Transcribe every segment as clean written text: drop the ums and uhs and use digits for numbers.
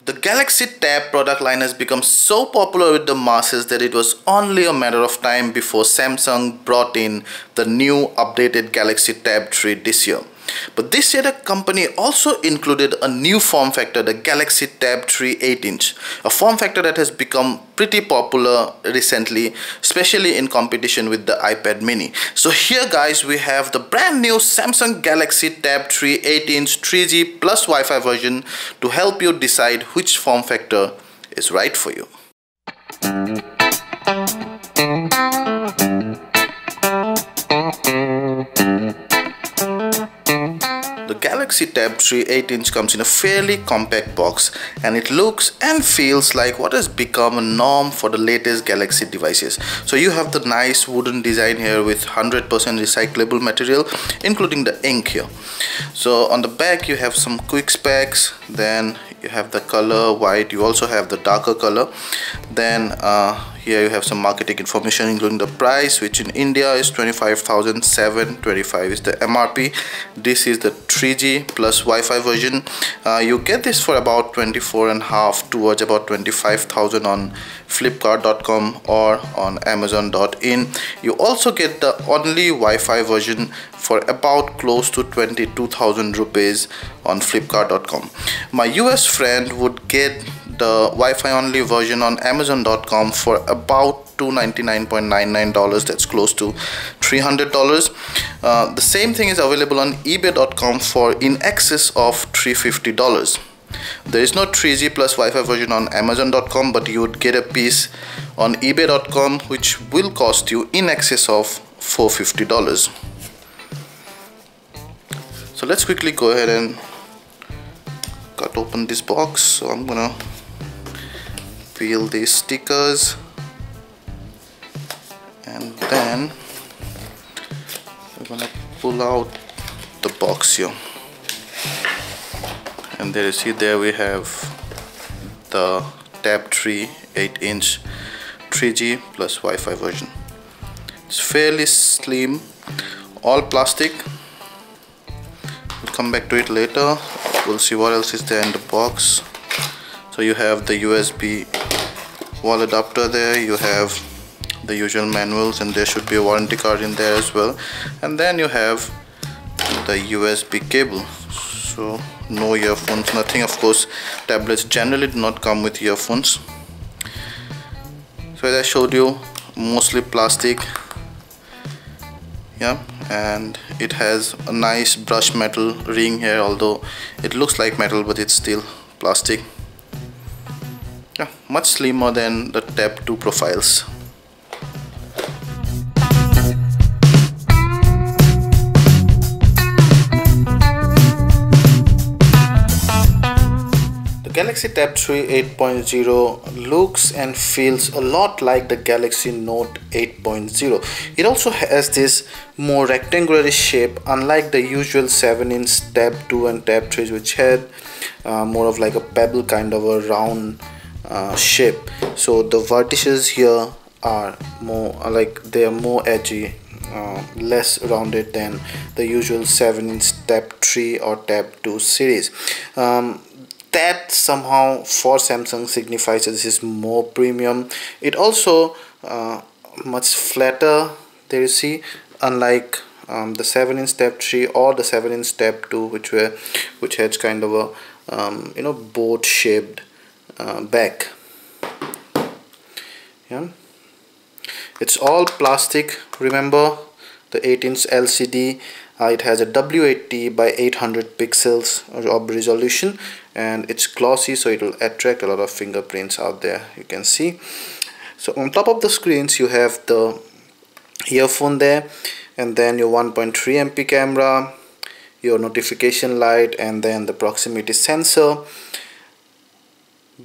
The Galaxy Tab product line has become so popular with the masses that it was only a matter of time before Samsung brought in the new updated Galaxy Tab 3 this year. But this year the company also included a new form factor, the Galaxy Tab 3 8-inch, a form factor that has become pretty popular recently, especially in competition with the iPad mini. So here guys, we have the brand new Samsung Galaxy Tab 3 8-inch 3G plus Wi-Fi version to help you decide which form factor is right for you. The Galaxy Tab 3 8-inch comes in a fairly compact box, and it looks and feels like what has become a norm for the latest Galaxy devices. So you have the nice wooden design here with 100% recyclable material, including the ink here. So on the back you have some quick specs, then you have the color white, you also have the darker color, then here you have some marketing information including the price, which in India is 25,725 is the MRP. This is the 3G plus Wi-Fi version. You get this for about 24.5 towards about 25,000 on Flipkart.com or on Amazon.in. You also get the only Wi-Fi version for about close to 22,000 rupees on Flipkart.com. My US friend would get the Wi-Fi only version on Amazon.com for about $299.99. That's close to $300. The same thing is available on eBay.com for in excess of $350. There is no 3G plus Wi-Fi version on Amazon.com, but you would get a piece on eBay.com which will cost you in excess of $450. So let's quickly go ahead and cut open this box. So I'm gonna peel these stickers, and then we're gonna pull out the box here, and there you see, there we have the Tab 3 8-inch 3G plus Wi-Fi version. It's fairly slim, all plastic. We'll come back to it later. We'll see what else is there in the box. So you have the USB wall adapter there, you have the usual manuals, and there should be a warranty card in there as well, and then you have the USB cable. So no earphones, nothing. Of course, tablets generally do not come with earphones. So as I showed you, mostly plastic, yeah, and it has a nice brushed metal ring here, although it looks like metal but it's still plastic. Yeah, much slimmer than the Tab 2 profiles. The Galaxy Tab 3 8.0 looks and feels a lot like the Galaxy Note 8.0. It also has this more rectangular shape, unlike the usual 7-inch Tab 2 and Tab 3, which had more of like a pebble kind of a round shape. So the vertices here are more like they are more edgy, less rounded than the usual 7-inch Tab 3 or Tab 2 series. That somehow for Samsung signifies that this is more premium. It also much flatter, there you see, unlike the 7-inch Tab 3 or the 7-inch Tab 2, which has kind of a boat shaped back. Yeah, it's all plastic. Remember, the 8-inch LCD, it has a W80 by 800 pixels of resolution, and it's glossy, so it will attract a lot of fingerprints out there, you can see. So on top of the screens you have the earphone there, and then your 1.3 MP camera, your notification light, and then the proximity sensor.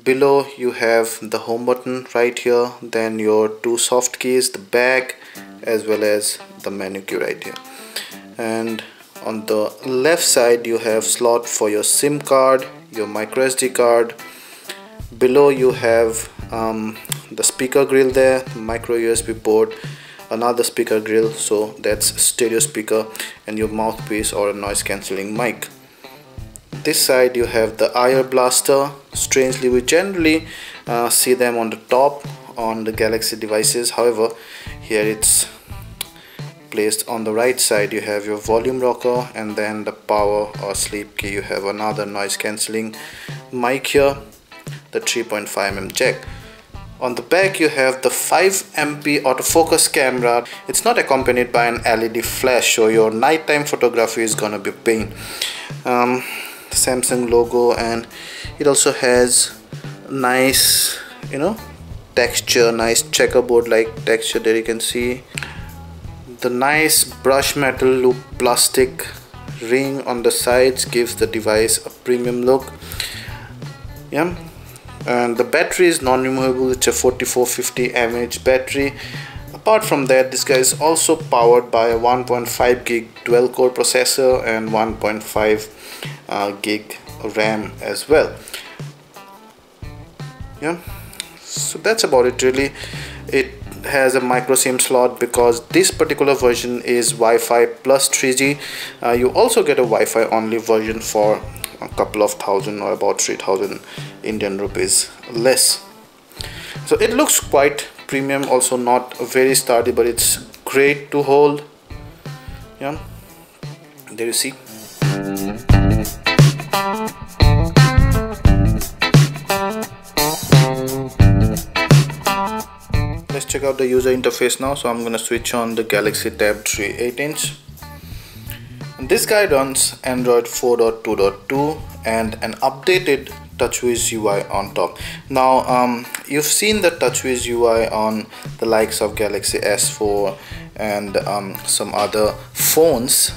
Below you have the home button right here, then your two soft keys, the back as well as the menu key right here. And on the left side you have slot for your SIM card, your micro SD card. Below you have the speaker grill there, micro USB port, another speaker grill, so that's stereo speaker, and your mouthpiece or a noise cancelling mic. this side you have the IR blaster. Strangely, we generally see them on the top on the Galaxy devices. However, here it's placed on the right side. You have your volume rocker, and then the power or sleep key. You have another noise cancelling mic here, the 3.5mm jack. On the back you have the 5MP autofocus camera. It's not accompanied by an LED flash, so your nighttime photography is gonna be pain. Samsung logo, and it also has nice, you know, texture, nice checkerboard like texture. There you can see the nice brush metal loop plastic ring on the sides gives the device a premium look. Yeah, and the battery is non-removable. It's a 4450 mAh battery. Apart from that, this guy is also powered by a 1.5 gig dual core processor and 1.5 gig RAM as well. Yeah, so that's about it really. It has a micro SIM slot because this particular version is Wi-Fi plus 3G. You also get a Wi-Fi only version for a couple of thousand, or about 3000 Indian rupees less. So it looks quite premium, also not very sturdy, but it's great to hold. Yeah, there you see. Let's check out the user interface now. So I'm gonna switch on the Galaxy Tab 3 8-inch. And this guy runs Android 4.2.2 and an updated TouchWiz UI on top. Now you've seen the TouchWiz UI on the likes of Galaxy S4 and some other phones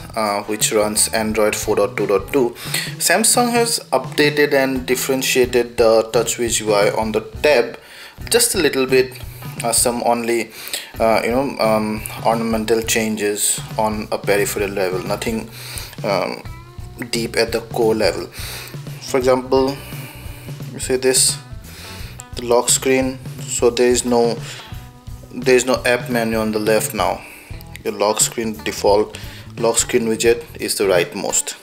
which runs Android 4.2.2. Samsung has updated and differentiated the TouchWiz UI on the Tab just a little bit. Some only ornamental changes on a peripheral level, nothing deep at the core level. For example, you see this, the lock screen. So there is no app menu on the left now. Your lock screen, default lock screen widget is the rightmost.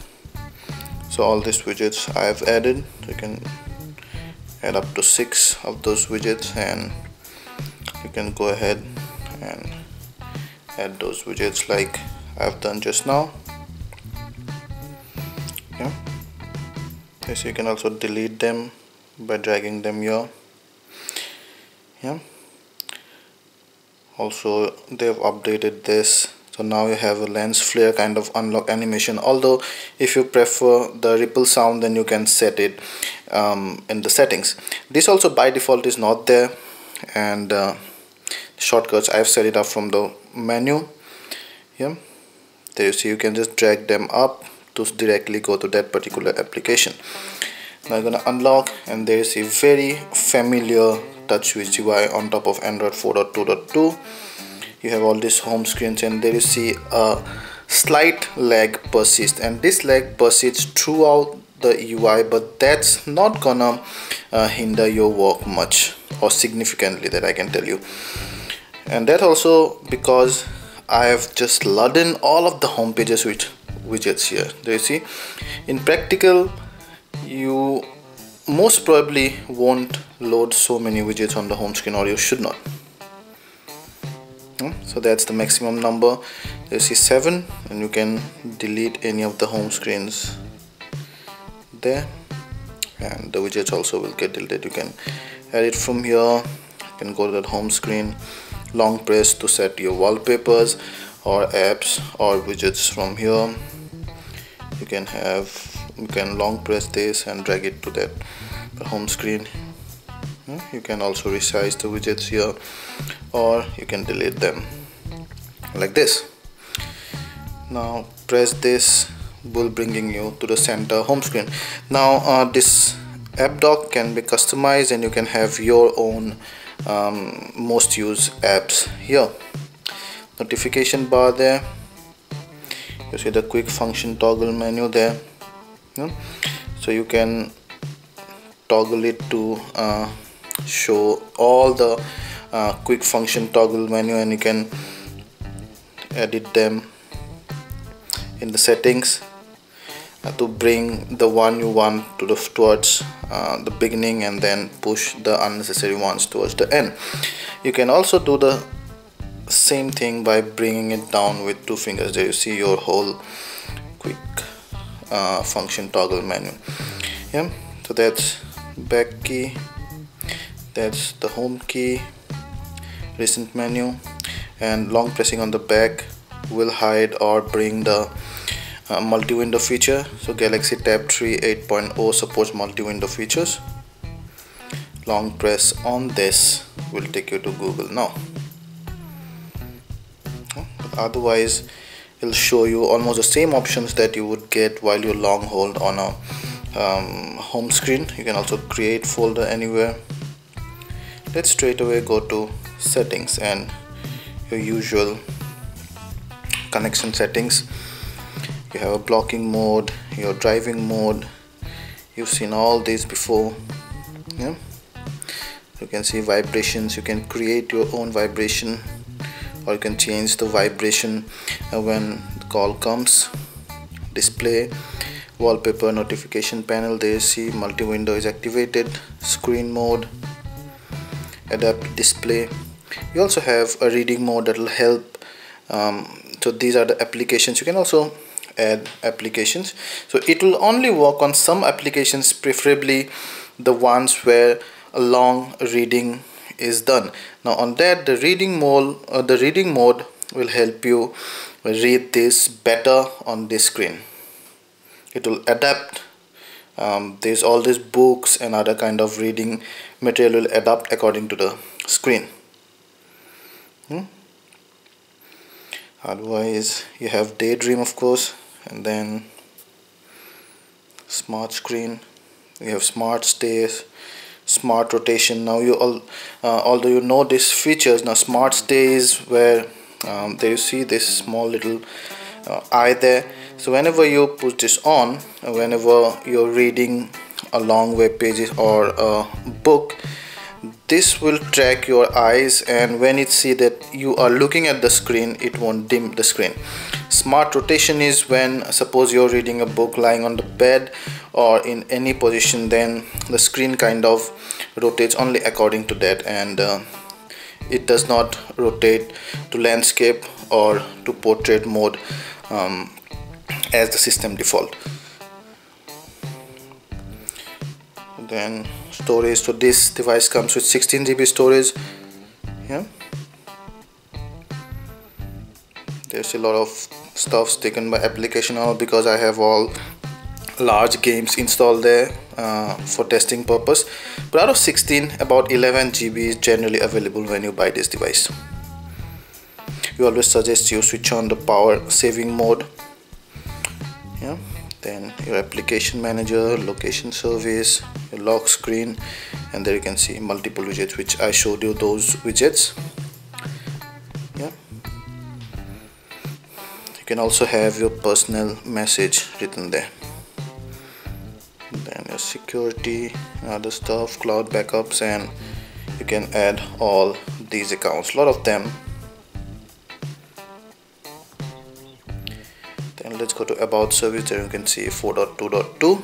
So all these widgets I have added. You can add up to 6 of those widgets, and you can go ahead and add those widgets like I've done just now. Yeah, so you can also delete them by dragging them here. Yeah, also they've updated this, so now you have a lens flare kind of unlock animation. Although if you prefer the ripple sound, then you can set it in the settings. This also by default is not there, and shortcuts I've set it up from the menu. Yeah, there you see, you can just drag them up to directly go to that particular application. Now I'm gonna unlock, and there is a very familiar TouchWiz UI on top of Android 4.2.2. You have all these home screens, and there you see a slight lag persist, and this lag persists throughout the UI, but that's not gonna hinder your work much or significantly, that I can tell you. And that also because I have just loaded in all of the home pages with widgets here. There you see, in practical you most probably won't load so many widgets on the home screen, or you should not. So that's the maximum number. You see 7, and you can delete any of the home screens there, and the widgets also will get deleted. You can add it from here. You can go to that home screen, long press to set your wallpapers or apps or widgets from here. You can long press this and drag it to that home screen. You can also resize the widgets here, or you can delete them like this. Now press this, will bringing you to the center home screen. Now this app dock can be customized, and you can have your own most used apps here. Notification bar there. You see the quick function toggle menu there. So you can toggle it to show all the quick function toggle menu, and you can edit them in the settings. to bring the one you want to towards the beginning, and then push the unnecessary ones towards the end. You can also do the same thing by bringing it down with 2 fingers. There you see your whole quick function toggle menu. Yeah, so that's back key, that's the home key, recent menu, and long pressing on the back will hide or bring the multi-window feature. So Galaxy Tab 3 8.0 supports multi-window features. Long press on this will take you to Google now. Otherwise it'll show you almost the same options that you would get while you long hold on a home screen. You can also create folder anywhere. Let's straight away go to settings and your usual connection settings. You have a blocking mode, your driving mode. You've seen all these before. Yeah, you can see vibrations. You can create your own vibration, or you can change the vibration when the call comes. Display, wallpaper, notification panel. There you see multi-window is activated. Screen mode, adapt display. You also have a reading mode that will help. So these are the applications. You can also add applications, so it will only work on some applications, preferably the ones where a long reading is done. Now on that, the reading mode will help you read this better on this screen. It will adapt. There's all these books and other kind of reading material will adapt according to the screen. Otherwise you have Daydream, of course, and then smart screen. You have smart stays, smart rotation. Now you all although you know these features, now smart stay is where there you see this small little eye there. So whenever you put this on, whenever you're reading a long web pages or a book, this will track your eyes, and when it see that you are looking at the screen, it won't dim the screen. Smart rotation is when, suppose you're reading a book lying on the bed or in any position, then the screen kind of rotates only according to that, and it does not rotate to landscape or to portrait mode as the system default. Then storage, so this device comes with 16 GB storage. Yeah, there's a lot of stuff taken by application now, because I have all large games installed there for testing purpose. But out of 16, about 11 GB is generally available when you buy this device. We always suggest you switch on the power saving mode. Yeah, then your application manager, location service, your lock screen, and there you can see multiple widgets, which I showed you those widgets. Yeah, you can also have your personal message written there. Then your security, other stuff, cloud backups, and you can add all these accounts, a lot of them. Then let's go to about service. There you can see 4.2.2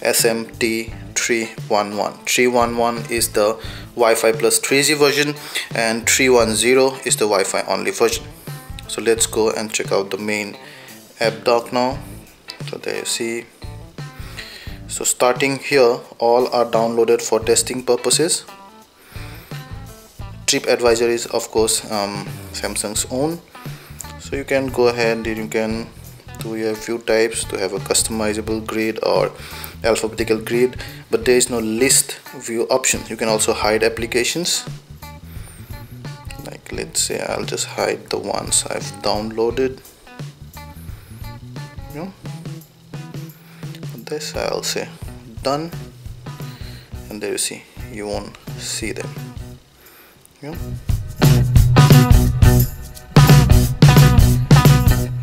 SMT 311. 311 is the Wi-Fi plus 3G version, and 310 is the Wi-Fi only version. So let's go and check out the main app dock now. So there you see. So starting here, all are downloaded for testing purposes. TripAdvisor is of course Samsung's own. So you can go ahead and you can do a few types to have a customizable grid or alphabetical grid, but there is no list view option. You can also hide applications. Like let's say I'll just hide the ones I've downloaded. You know, this I'll say done, and there you see, you won't see them. You know?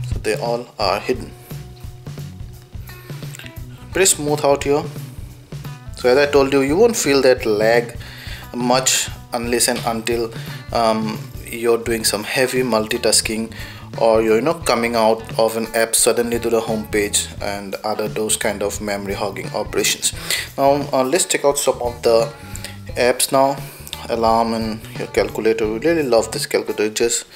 So they all are hidden. Pretty smooth out here. So as I told you, you won't feel that lag much unless and until you're doing some heavy multitasking or you're coming out of an app suddenly to the home page and other those kind of memory hogging operations. Now let's check out some of the apps now. Alarm and your calculator. We really love this calculator. It just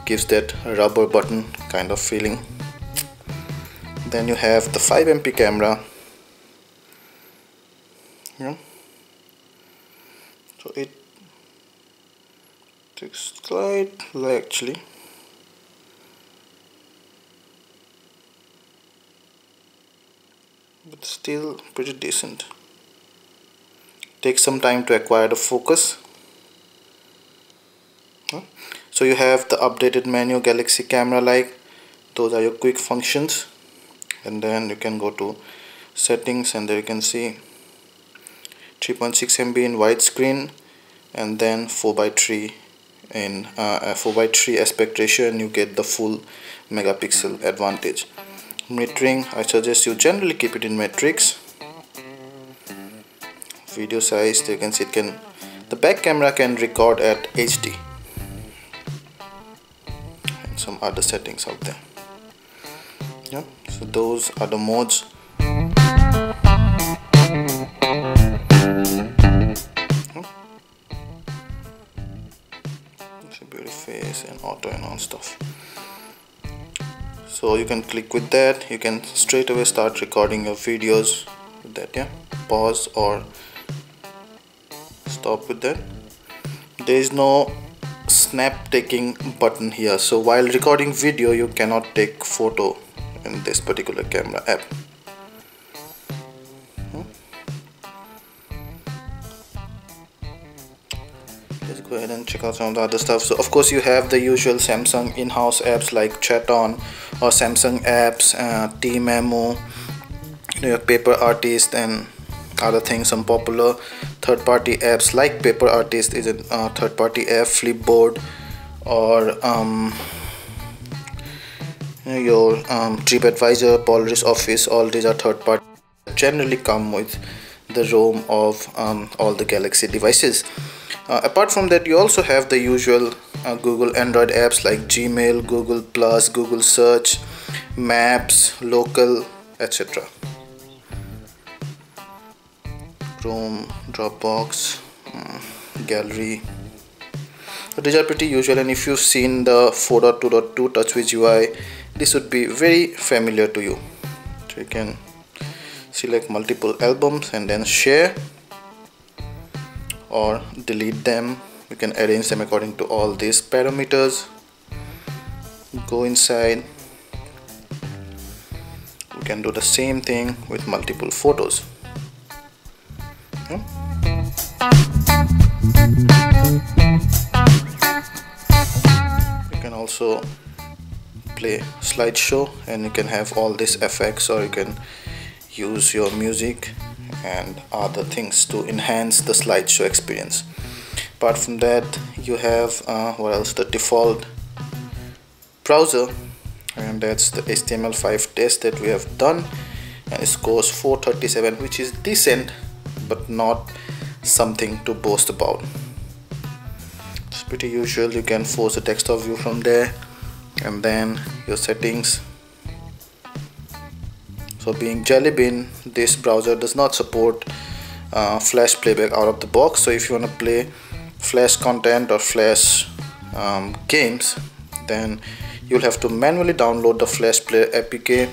gives that rubber button kind of feeling. Then you have the 5MP camera. So it takes slightly actually. But still pretty decent. Takes some time to acquire the focus. So you have the updated menu, Galaxy Camera like. Those are your quick functions. And then you can go to settings, and there you can see 3.6 MB in widescreen, and then 4:3 in 4:3 aspect ratio, and you get the full megapixel advantage. Metering, I suggest you generally keep it in matrix. Video size, you can see the back camera can record at HD, and some other settings out there. Yeah, so those are the modes. Beauty face and auto and all stuff. So you can click with that. You can straight away start recording your videos with that. Yeah, pause or stop with that. There is no snap taking button here, so while recording video you cannot take photo in this particular camera app. Let's go ahead and check out some of the other stuff. So of course you have the usual Samsung in-house apps like Chaton or Samsung apps, T-Memo, your Paper Artist and other things. Some popular third-party apps like Paper Artist is a third-party app, Flipboard, or your TripAdvisor, Polaris Office. All these are third-party, generally come with the ROM of all the Galaxy devices. Apart from that, you also have the usual Google Android apps like Gmail, Google Plus, Google Search, Maps, Local, etc. Chrome, Dropbox, Gallery. So these are pretty usual, and if you've seen the 4.2.2 TouchWiz UI, this would be very familiar to you. So you can select multiple albums and then share or delete them. You can arrange them according to all these parameters. Go inside. You can do the same thing with multiple photos. You can also play slideshow, and you can have all these effects, or you can use your music and other things to enhance the slideshow experience. Apart from that, you have what else, the default browser, and that's the HTML5 test that we have done, and it scores 437, which is decent but not something to boast about. It's pretty usual. You can force a desktop view from there, and then your settings. So being Jelly Bean, this browser does not support flash playback out of the box. So if you want to play flash content or flash games, then you'll have to manually download the Flash Player APK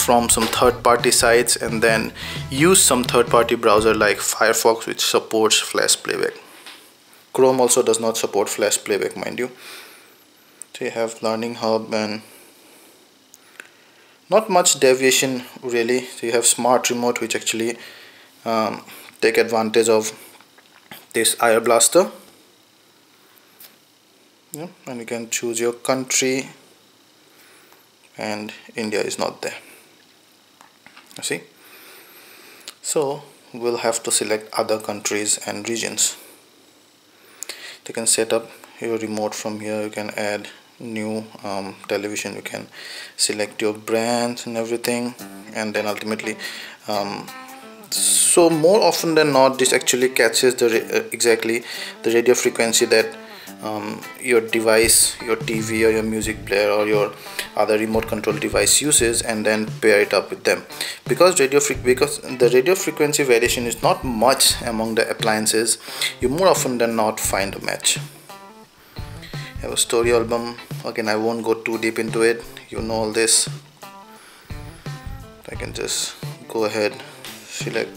from some third-party sites, and then use some third-party browser like Firefox, which supports flash playback. Chrome also does not support flash playback, mind you. So you have Learning Hub, and not much deviation really. So you have Smart Remote, which actually take advantage of this Air Blaster. Yeah, and you can choose your country, and India is not there. You see, so we'll have to select other countries and regions. You can set up your remote from here. You can add new television. You can select your brands and everything, and then ultimately so more often than not, this actually catches the exactly the radio frequency that your device, your TV or your music player or your other remote control device uses, and then pair it up with them. Because the radio frequency variation is not much among the appliances, you more often than not find a match. I have a story album. Again, I won't go too deep into it, you know all this. I can just go ahead, select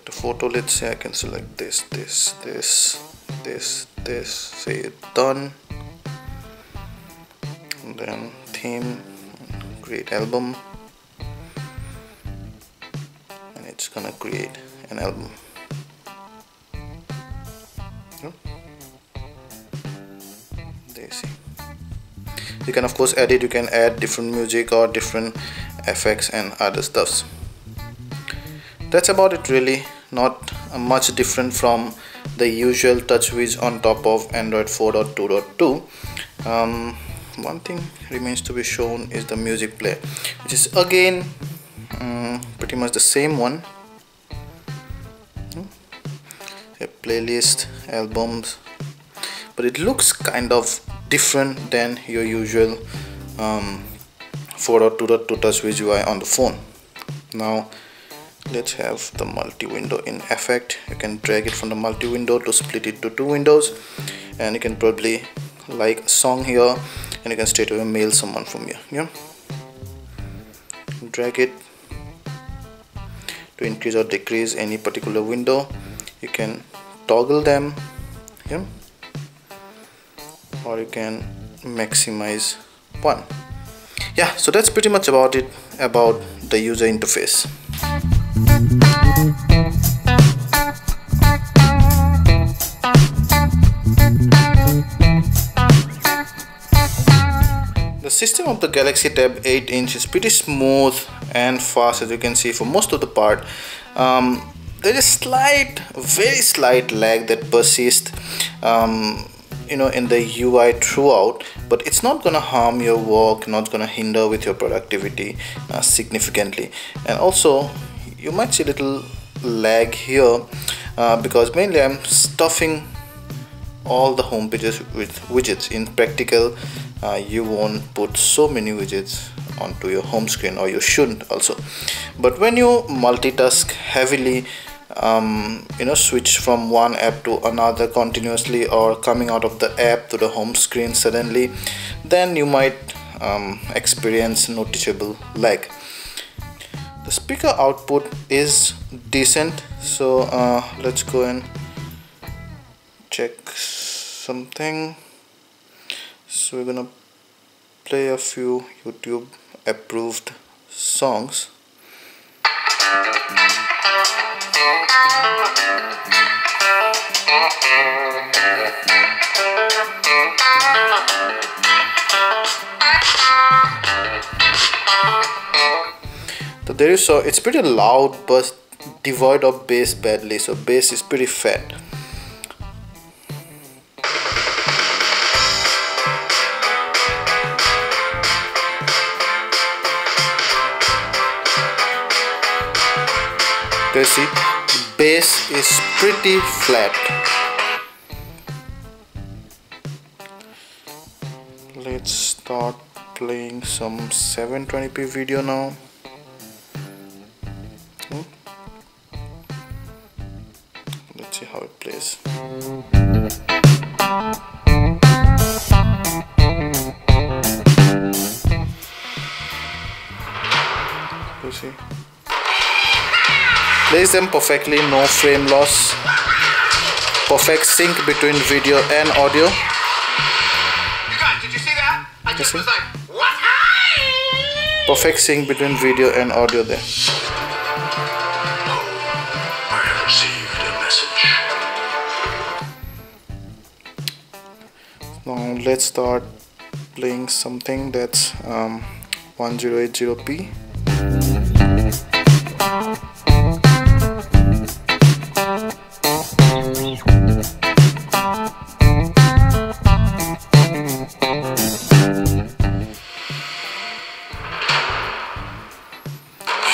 a photo. Let's say I can select this, say done, and then theme, create album, and it's gonna create an album. There you see. You can of course edit, you can add different music or different effects and other stuffs. That's about it really, not much different from the usual TouchWiz on top of Android 4.2.2. One thing remains to be shown is the music player, which is again pretty much the same one. A playlist, albums, but it looks kind of different than your usual 4.2.2 TouchWiz UI on the phone. Now let's have the multi-window in effect. You can drag it from the multi-window to split it to two windows, and you can probably like a song here, and you can straight away mail someone from here. Yeah, drag it to increase or decrease any particular window. You can toggle them, yeah, or you can maximize one. Yeah, so that's pretty much about it, about the user interface. The system of the Galaxy Tab 8-inch is pretty smooth and fast, as you can see for most of the part. There is very slight lag that persists in the UI throughout, but it's not gonna harm your work, not gonna hinder with your productivity significantly. And also you might see a little lag here because mainly I'm stuffing all the home pages with widgets. In practical, you won't put so many widgets onto your home screen, or you shouldn't also. But when you multitask heavily, switch from one app to another continuously, or coming out of the app to the home screen suddenly, then you might experience noticeable lag. The speaker output is decent, so let's go and check something. So we're gonna play a few YouTube approved songs. So there you saw, it's pretty loud but devoid of bass badly, so bass is pretty fat. You see, bass is pretty flat. Let's start playing some 720p video now. Let's see how it plays. You see, plays them perfectly, no frame loss, perfect sync between video and audio. You guys, did you see that? I just was like, what? Perfect sync between video and audio there. I have received a message. Now let's start playing something that's 1080p.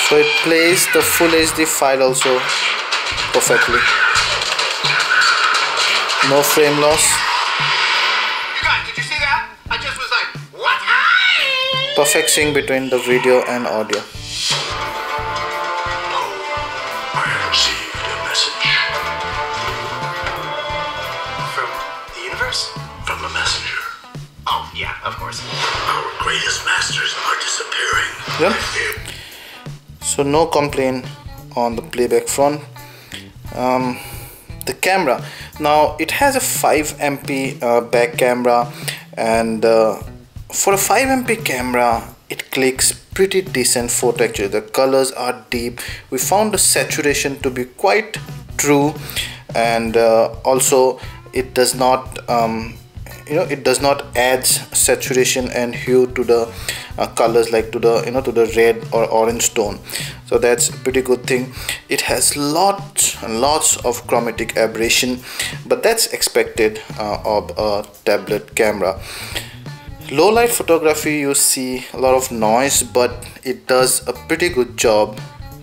So it plays the full HD file also perfectly. No frame loss. You guys, did you see that? I just was like, what? Perfect sync between the video and audio. I have received a message From the universe? from the messenger. Oh, yeah, of course. Our greatest masters are disappearing. Yeah. So no complaint on the playback front. The camera, now it has a 5MP back camera, and for a 5MP camera it clicks pretty decent photo. Actually the colors are deep. We found the saturation to be quite true, and also it does not it does not add saturation and hue to the colors, like to the to the red or orange tone. So that's a pretty good thing. It has lots and lots of chromatic aberration, but that's expected of a tablet camera. Low light photography, you see a lot of noise, but it does a pretty good job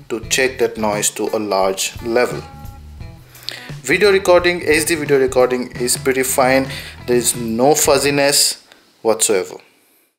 to check that noise to a large level. Video recording, HD video recording is pretty fine. There is no fuzziness whatsoever.